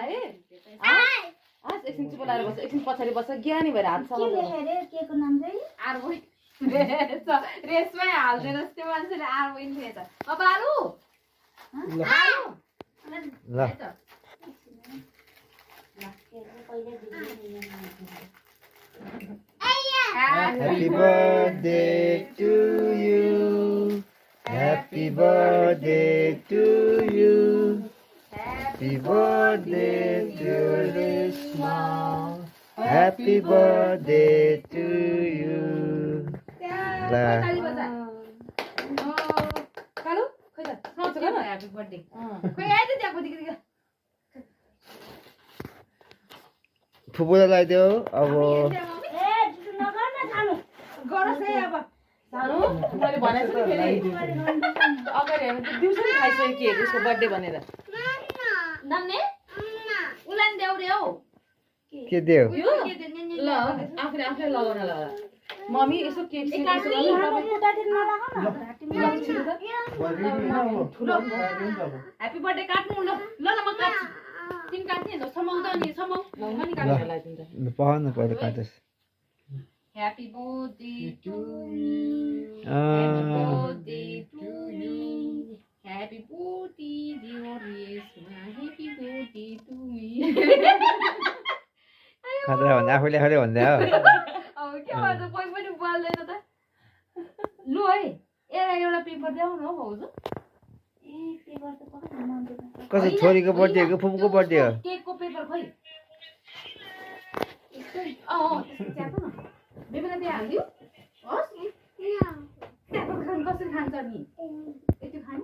अरे एकछिन चुप लाएर बस्छ एकछिन पछाडि बस्छ ज्ञानी भएर हात के लेखे रे केको नाम चाहिँ आरबोइन रेसमै हाल्दैनस् त्यो मान्छेले आरबोइन थिएछ अब आलु ल Happy birthday to you. Happy birthday to you. Happy birthday to Rishma. Happy birthday to you. कालु खै त सोच गर ह्यापी बर्थडे खोइ आइदियो त्यहाँ बुझिक फुपूलाई लगाइदेऊ अब गरोस् है अब सानो मैले भनेको छु नि फेरि अगाडि हेर्नु त दिउँसो नि खाइसक्यो के उसको बर्थडे भनेर नन्ने उलाई देऊ रे हौ के देऊ ल आफूले लगाउन ल मम्मी यसो केक ह्यापी बर्थडे काट्नु ल ल ल म काट्छु तिमी काट्ने न समाउ त नि समाउ म नि काटेर लगाइदिन्छ पहन पहिले काट्छ Happy birthday to me. Happy birthday to me. Happy birthday dear Reshma. Happy birthday to me. खतरा भन्दा आफूले आफूले भन्दा हो अब के भन्छ कोही पनि बोल्दैन त लु है एउटा पेपर ल्याउनु हौ भाउजू ए पेपर त कसले मन कसै छोरीको बर्थडे हो कि फुपूको बर्थडे हो केकको पेपर खै च्याप न बेबीलाई त्यहाँ हालिदियो होस् त्यहाँको खानु कसरी खान्छ नि यति खानु